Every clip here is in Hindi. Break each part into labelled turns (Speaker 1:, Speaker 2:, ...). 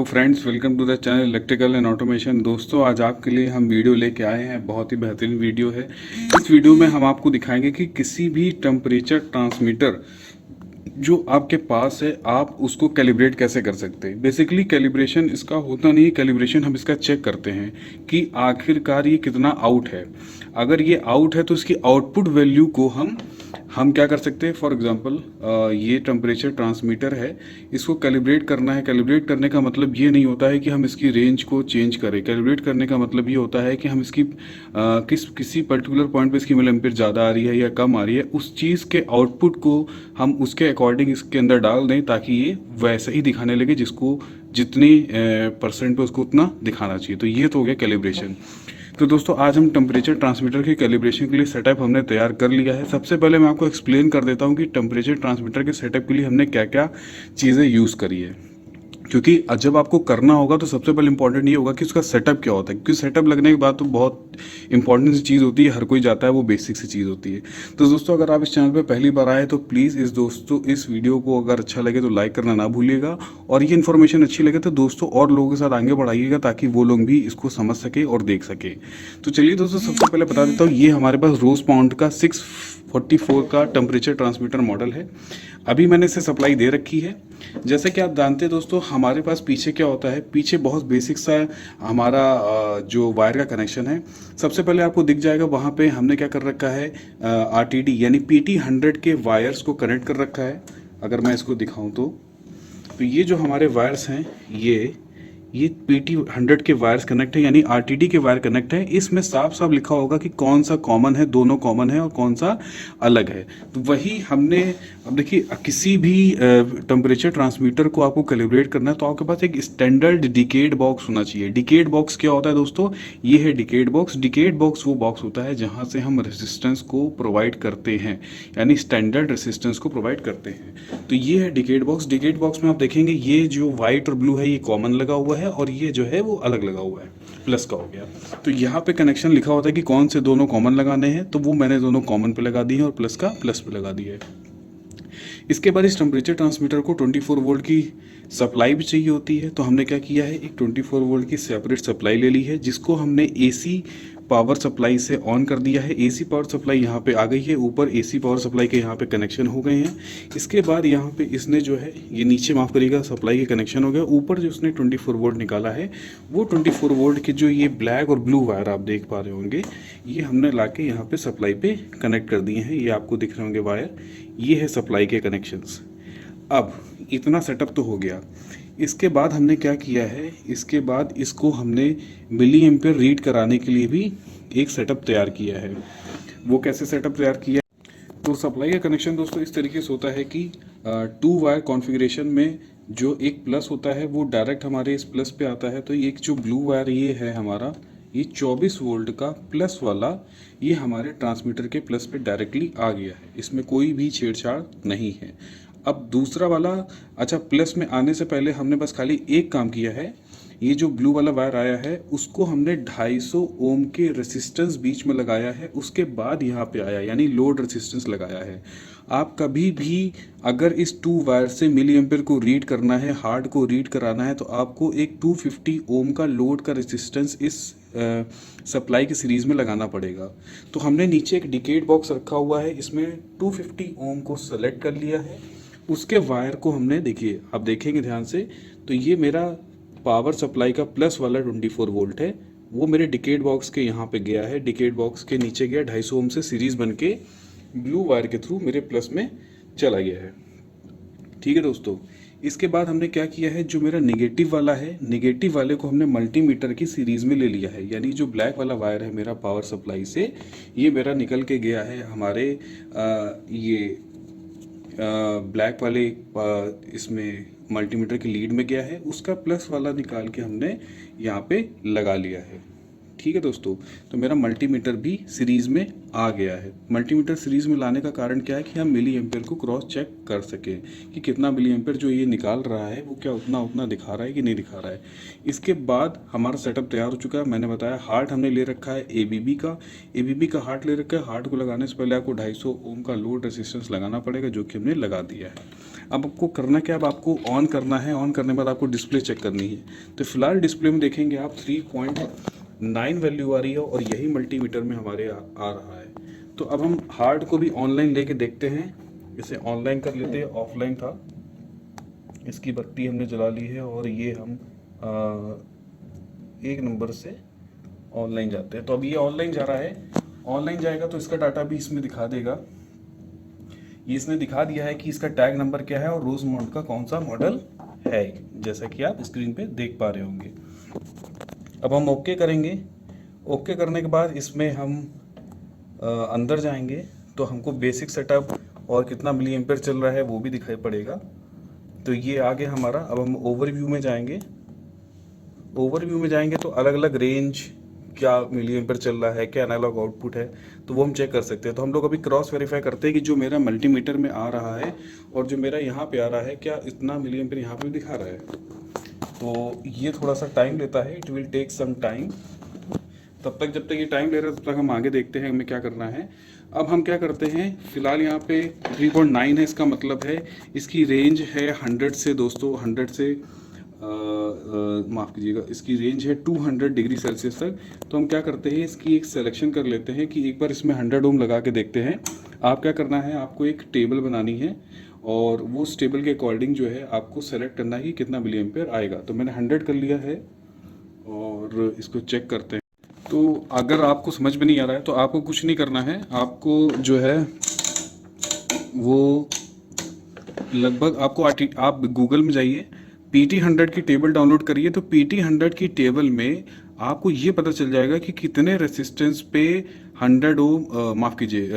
Speaker 1: Friends, welcome to the channel electrical and automation. दोस्तों, आज आपके लिए हम वीडियो लेके आए हैं। बहुत ही बेहतरीन वीडियो है। इस वीडियो में हम आपको दिखाएंगे कि किसी भी टेम्परेचर ट्रांसमीटर जो आपके पास है, आप उसको कैलिब्रेट कैसे कर सकते हैं। बेसिकली कैलिब्रेशन इसका होता नहीं है। कैलिब्रेशन हम इसका चेक करते हैं कि आखिरकार ये कितना आउट है। अगर ये आउट है तो इसकी आउटपुट वैल्यू को हम क्या कर सकते हैं। फॉर एग्जांपल, ये टेम्परेचर ट्रांसमीटर है, इसको कैलिब्रेट करना है। कैलिब्रेट करने का मतलब ये नहीं होता है कि हम इसकी रेंज को चेंज करें। कैलिब्रेट करने का मतलब ये होता है कि हम इसकी किसी पर्टिकुलर पॉइंट पे इसकी मिलीएम्पियर ज़्यादा आ रही है या कम आ रही है, उस चीज़ के आउटपुट को हम उसके अकॉर्डिंग इसके अंदर डाल दें ताकि ये वैसे ही दिखाने लगे, जिसको जितनी परसेंट पे उसको उतना दिखाना चाहिए। तो ये तो हो गया कैलिब्रेशन। तो दोस्तों, आज हम टेम्परेचर ट्रांसमीटर के कैलिब्रेशन के लिए सेटअप हमने तैयार कर लिया है। सबसे पहले मैं आपको एक्सप्लेन कर देता हूँ कि टेम्परेचर ट्रांसमीटर के सेटअप के लिए हमने क्या क्या चीज़ें यूज़ करी है। क्योंकि जब आपको करना होगा तो सबसे पहले इंपॉर्टेंट ये होगा कि उसका सेटअप क्या होता है। क्योंकि सेटअप लगने के बाद तो बहुत इंपॉर्टेंट सी चीज़ होती है, हर कोई जाता है, वो बेसिक सी चीज़ होती है। तो दोस्तों, अगर आप इस चैनल पे पहली बार आए तो प्लीज़ इस वीडियो को अगर अच्छा लगे तो लाइक करना ना भूलिएगा, और ये इन्फॉर्मेशन अच्छी लगे तो दोस्तों और लोगों के साथ आगे बढ़ाइएगा ताकि वो लोग भी इसको समझ सके और देख सके। तो चलिए दोस्तों, सबसे पहले बता देता हूँ, ये हमारे पास रोज पाउंड का 644 का टेम्परेचर ट्रांसमीटर मॉडल है। अभी मैंने इसे सप्लाई दे रखी है। जैसे कि आप जानते हैं दोस्तों, हमारे पास पीछे क्या होता है, पीछे बहुत बेसिक सा हमारा जो वायर का कनेक्शन है। सबसे पहले आपको दिख जाएगा, वहाँ पे हमने क्या कर रखा है, आरटीडी यानी PT100 के वायर्स को कनेक्ट कर रखा है। अगर मैं इसको दिखाऊं तो ये जो हमारे वायर्स हैं, ये PT100 के वायर्स कनेक्ट है, यानी आरटीडी के वायर कनेक्ट है। इसमें साफ साफ लिखा होगा कि कौन सा कॉमन है, दोनों कॉमन है और कौन सा अलग है। तो वही हमने, अब देखिए, किसी भी टेम्परेचर ट्रांसमीटर को आपको कैलिब्रेट करना है तो आपके पास एक स्टैंडर्ड डिकेड बॉक्स होना चाहिए। डिकेड बॉक्स क्या होता है दोस्तों, ये है डिकेड बॉक्स। डिकेड बॉक्स वो बॉक्स होता है जहाँ से हम रेसिस्टेंस को प्रोवाइड करते हैं, यानी स्टैंडर्ड रेसिस्टेंस को प्रोवाइड करते हैं। तो ये है डिकेड बॉक्स। डिकेड बॉक्स में आप देखेंगे, ये जो व्हाइट और ब्लू है ये कॉमन लगा हुआ है, और ये जो है वो अलग लगा हुआ है, प्लस का हो गया। तो यहाँ पे कनेक्शन लिखा होता है कि कौन से दोनों कॉमन लगाने हैं, तो वो मैंने दोनों कॉमन पे लगा दी है और प्लस का प्लस पे लगा दिया है। इसके बाद इस टेम्परेचर ट्रांसमीटर को 24 वोल्ट की सप्लाई भी चाहिए होती है। तो हमने क्या किया है, एक 24 वोल्ट की सेपरेट सप्लाई ले ली है, जिसको हमने AC पावर सप्लाई से ऑन कर दिया है। AC पावर सप्लाई यहाँ पे आ गई है, ऊपर AC पावर सप्लाई के यहाँ पे कनेक्शन हो गए हैं। इसके बाद यहाँ पे इसने जो है, ये नीचे माफ़ करिएगा, सप्लाई के कनेक्शन हो गया। ऊपर जो उसने 24 वोल्ट निकाला है, वो 24 वोल्ट के जो ये ब्लैक और ब्लू वायर आप देख पा रहे होंगे, ये हमने ला के यहाँ पे सप्लाई पे कनेक्ट कर दिए हैं। ये आपको दिख रहे होंगे वायर, ये है सप्लाई के कनेक्शंस। अब इतना सेटअप तो हो गया। इसके बाद हमने क्या किया है, इसके बाद इसको हमने मिली एम्पियर रीड कराने के लिए भी एक सेटअप तैयार किया है। वो कैसे सेटअप तैयार किया है, तो सप्लाई का कनेक्शन दोस्तों इस तरीके से होता है कि 2 वायर कॉन्फ़िगरेशन में जो एक प्लस होता है वो डायरेक्ट हमारे इस प्लस पे आता है। तो एक जो ब्लू वायर ये है हमारा, ये 24 वोल्ट का प्लस वाला, ये हमारे ट्रांसमीटर के प्लस पे डायरेक्टली आ गया है। इसमें कोई भी छेड़छाड़ नहीं है। अब दूसरा वाला, अच्छा, प्लस में आने से पहले हमने बस खाली एक काम किया है। ये जो ब्लू वाला वायर आया है उसको हमने 250 ओम के रेसिस्टेंस बीच में लगाया है, उसके बाद यहाँ पे आया, यानी लोड रेसिस्टेंस लगाया है। आप कभी भी अगर इस 2 वायर से मिली एम्पियर को रीड करना है, हार्ड को रीड कराना है, तो आपको एक 250 ओम का लोड का रेसिस्टेंस इस सप्लाई की सीरीज़ में लगाना पड़ेगा। तो हमने नीचे एक डिकेड बॉक्स रखा हुआ है, इसमें 250 ओम को सेलेक्ट कर लिया है। उसके वायर को हमने, देखिए आप देखेंगे ध्यान से, तो ये मेरा पावर सप्लाई का प्लस वाला 24 वोल्ट है, वो मेरे डिकेड बॉक्स के यहाँ पे गया है। डिकेड बॉक्स के नीचे गया, 250 ओम से सीरीज़ बन के ब्लू वायर के थ्रू मेरे प्लस में चला गया है। ठीक है दोस्तों, इसके बाद हमने क्या किया है, जो मेरा नेगेटिव वाला है, नेगेटिव वाले को हमने मल्टीमीटर की सीरीज़ में ले लिया है। यानी जो ब्लैक वाला वायर है मेरा पावर सप्लाई से, ये मेरा निकल के गया है हमारे ये ब्लैक वाले इसमें मल्टीमीटर की लीड में गया है, उसका प्लस वाला निकाल के हमने यहाँ पे लगा लिया है। ठीक है दोस्तों, तो मेरा मल्टीमीटर भी सीरीज़ में आ गया है। मल्टीमीटर सीरीज़ में लाने का कारण क्या है कि हम मिली एम्पियर को क्रॉस चेक कर सकें कि कितना मिली एम्पियर जो ये निकाल रहा है वो क्या उतना दिखा रहा है कि नहीं दिखा रहा है। इसके बाद हमारा सेटअप तैयार हो चुका है। मैंने बताया हार्ट हमने ले रखा है ABB का हार्ट ले रखा है। हार्ट को लगाने से पहले आपको 250 ओम का लोड रेसिस्टेंस लगाना पड़ेगा, जो कि हमने लगा दिया है। अब आपको करना क्या, अब आपको ऑन करना है, ऑन करने के बाद आपको डिस्प्ले चेक करनी है। तो फिलहाल डिस्प्ले में देखेंगे आप 3.9 वैल्यू आ रही है और यही मल्टीमीटर में हमारे आ रहा है। तो अब हम हार्ड को भी ऑनलाइन लेके देखते हैं, इसे ऑनलाइन कर लेते हैं, ऑफलाइन था। इसकी बत्ती हमने जला ली है और ये हम 1 नंबर से ऑनलाइन जाते हैं। तो अब ये ऑनलाइन जा रहा है, ऑनलाइन जाएगा तो इसका डाटा भी इसमें दिखा देगा। ये इसने दिखा दिया है कि इसका टैग नंबर क्या है और रोजमंड का कौन सा मॉडल है, जैसा कि आप स्क्रीन पे देख पा रहे होंगे। अब हम ओके करेंगे। ओके करने के बाद इसमें हम अंदर जाएंगे तो हमको बेसिक सेटअप और कितना मिली एम्पेयर चल रहा है वो भी दिखाई पड़ेगा। तो ये आगे हमारा, अब हम ओवरव्यू में जाएंगे। ओवरव्यू में जाएंगे तो अलग अलग रेंज, क्या मिली एम्पेयर चल रहा है, क्या एनालॉग आउटपुट है, तो वो हम चेक कर सकते हैं। तो हम लोग अभी क्रॉस वेरीफाई करते हैं कि जो मेरा मल्टीमीटर में आ रहा है और जो मेरा यहाँ पे आ रहा है, क्या इतना मिली एम्पेयर यहाँ पे दिखा रहा है। तो ये थोड़ा सा टाइम लेता है, it will take some time. तब तक जब तक ये टाइम ले रहा है तब तक हम आगे देखते हैं हमें क्या करना है। अब हम क्या करते हैं, फिलहाल यहाँ पे 3.9 है, इसका मतलब है इसकी रेंज है 100 से दोस्तों, 100 से माफ़ कीजिएगा, इसकी रेंज है 200 डिग्री सेल्सियस तक। तो हम क्या करते हैं, इसकी एक सिलेक्शन कर लेते हैं कि एक बार इसमें 100 ओम लगा के देखते हैं। आप क्या करना है, आपको एक टेबल बनानी है और वो उस टेबल के अकॉर्डिंग जो है आपको सेलेक्ट करना है कि कितना मिली एम्पेयर आएगा। तो मैंने 100 कर लिया है और इसको चेक करते हैं। तो अगर आपको समझ में नहीं आ रहा है तो आपको कुछ नहीं करना है, आपको जो है वो लगभग आपको आप गूगल में जाइए, PT100 की टेबल डाउनलोड करिए। तो PT100 की टेबल में आपको ये पता चल जाएगा कि कितने रेसिस्टेंस पे 100 ओम माफ़ कीजिए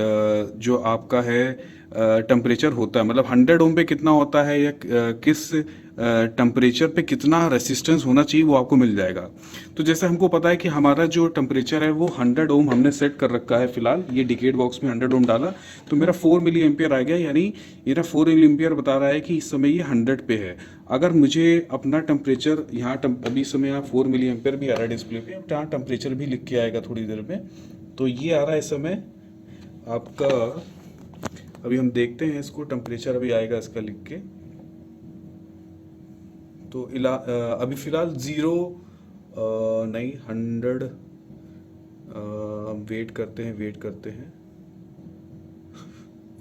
Speaker 1: जो आपका है टेम्परेचर होता है, मतलब 100 ओम पे कितना होता है या किस टेम्परेचर पे कितना रेसिस्टेंस होना चाहिए वो आपको मिल जाएगा। तो जैसे हमको पता है कि हमारा जो टेम्परेचर है वो 100 ओम हमने सेट कर रखा है, फिलहाल ये डिकेड बॉक्स में 100 ओम डाला तो मेरा 4 मिली एम्पियर आ गया, यानी मेरा 4 मिली एम्पियर बता रहा है कि इस समय ये 100 पे है। अगर मुझे अपना टेम्परेचर यहाँ अभी समय यहाँ 4 मिली एम्पियर भी आ रहा है डिस्प्ले पे, अब यहाँ टेम्परेचर भी लिख के आएगा थोड़ी देर में। तो ये आ रहा है इस समय आपका, अभी हम देखते हैं इसको, टेम्परेचर अभी आएगा इसका लिख के। तो अभी फ़िलहाल 0 नहीं 100, वेट करते हैं।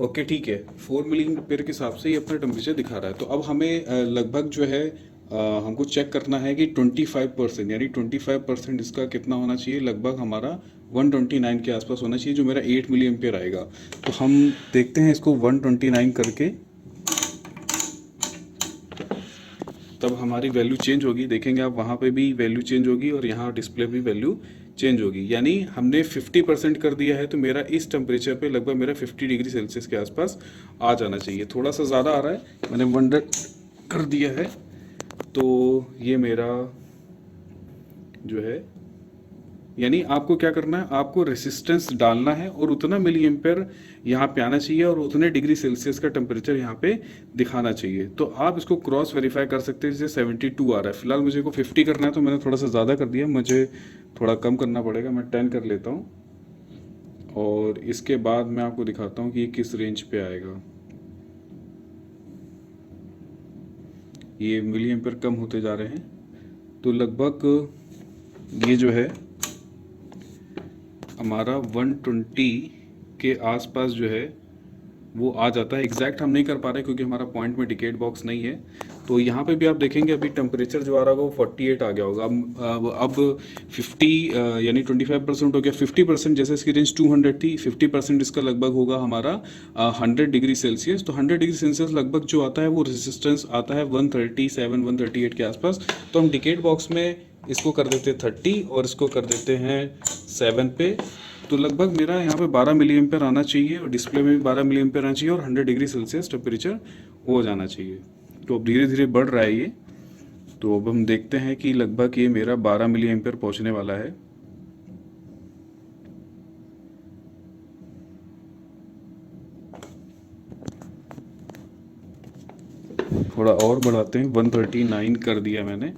Speaker 1: ओके ठीक है, 4 मिली एम्पियर के हिसाब से ये अपना टेम्परेचर दिखा रहा है। तो अब हमें लगभग जो है हमको चेक करना है कि 25%, यानी 25% इसका कितना होना चाहिए, लगभग हमारा 129 के आसपास होना चाहिए, जो मेरा 8 मिली एम्पियर आएगा। तो हम देखते हैं इसको 129 करके, तब हमारी वैल्यू चेंज होगी। देखेंगे आप वहाँ पे भी वैल्यू चेंज होगी और यहाँ डिस्प्ले भी वैल्यू चेंज होगी। यानी हमने 50% कर दिया है तो मेरा इस टेम्परेचर पे लगभग मेरा 50 डिग्री सेल्सियस के आसपास आ जाना चाहिए। थोड़ा सा ज़्यादा आ रहा है, मैंने 100 कर दिया है। तो ये मेरा जो है, यानी आपको क्या करना है, आपको रेसिस्टेंस डालना है और उतना मिली एम्पेयर यहाँ पे आना चाहिए और उतने डिग्री सेल्सियस का टेम्परेचर यहाँ पे दिखाना चाहिए। तो आप इसको क्रॉस वेरीफाई कर सकते हैं। जैसे 72 आ रहा है, फिलहाल मुझे को 50 करना है तो मैंने थोड़ा सा ज़्यादा कर दिया, मुझे थोड़ा कम करना पड़ेगा, मैं 10 कर लेता हूँ और इसके बाद मैं आपको दिखाता हूँ कि ये किस रेंज पे आएगा। ये मिली एम्पेयर कम होते जा रहे हैं, तो लगभग ये जो है हमारा 120 के आसपास जो है वो आ जाता है। एग्जैक्ट हम नहीं कर पा रहे क्योंकि हमारा पॉइंट में डिकेड बॉक्स नहीं है। तो यहाँ पे भी आप देखेंगे अभी टेम्परेचर जो आ रहा होगा वो 48 आ गया होगा। अब 50 यानी 25% हो गया। 50% जैसे इसकी रेंज 200 थी, 50% इसका लगभग होगा हमारा 100 डिग्री सेल्सियस। तो 100 डिग्री सेल्सियस लगभग जो आता है वो रेजिस्टेंस आता है 137 138 के आसपास। तो हम डिकेड बॉक्स में इसको कर देते हैं 30 और इसको कर देते हैं 7 पे। तो लगभग मेरा यहाँ पे 12 मिली एम्पेयर आना चाहिए और डिस्प्ले में भी 12 मिली एम्पेयर आना चाहिए और 100 डिग्री सेल्सियस टेम्परेचर हो जाना चाहिए। तो अब धीरे धीरे बढ़ रहा है ये। तो अब हम देखते हैं कि लगभग ये मेरा 12 मिली एम्पेयर पहुँचने वाला है। थोड़ा और बढ़ाते हैं, 139 कर दिया मैंने,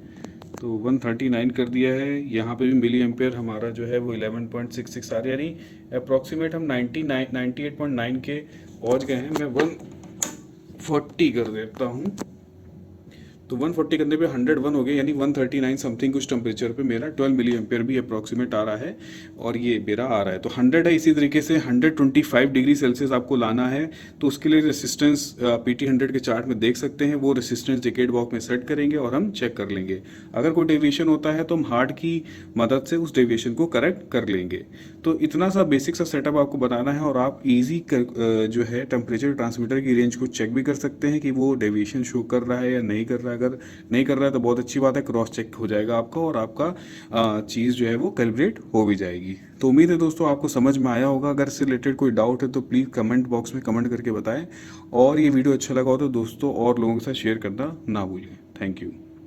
Speaker 1: तो 139 कर दिया है। यहाँ पे भी मिली एम्पेयर हमारा जो है वो 11.66 आ रहा है, यानी अप्रॉक्सीमेट हम 98.9 के पहुँच गए हैं। मैं 140 कर देता हूँ। तो 140 करने पे 101 हो गया, यानी 139 समथिंग कुछ टेम्परेचर पे मेरा 12 मिली एम्पेयर भी अप्रॉक्सीमेट आ रहा है और ये मेरा आ रहा है। तो 100 है, इसी तरीके से 125 डिग्री सेल्सियस आपको लाना है। तो उसके लिए रेसिस्टेंस PT 100 के चार्ट में देख सकते हैं, वो रेसिस्टेंस डिकेड बॉक्स में सेट करेंगे और हम चेक कर लेंगे। अगर कोई डेविएशन होता है तो हम हार्ड की मदद से उस डेविएशन को करेक्ट कर लेंगे। तो इतना सा बेसिक सा सेटअप आपको बनाना है और आप इजी जो है टेम्परेचर ट्रांसमीटर की रेंज को चेक भी कर सकते हैं कि वो डेविएशन शो कर रहा है या नहीं कर रहा है। अगर नहीं कर रहा है तो बहुत अच्छी बात है, क्रॉस चेक हो जाएगा आपका और आपका चीज़ जो है वो कैलिब्रेट हो भी जाएगी। तो उम्मीद है दोस्तों आपको समझ में आया होगा। अगर इससे रिलेटेड कोई डाउट है तो प्लीज़ कमेंट बॉक्स में कमेंट करके बताएं और ये वीडियो अच्छा लगा हो तो दोस्तों और लोगों के साथ शेयर करना ना भूलें। Thank you.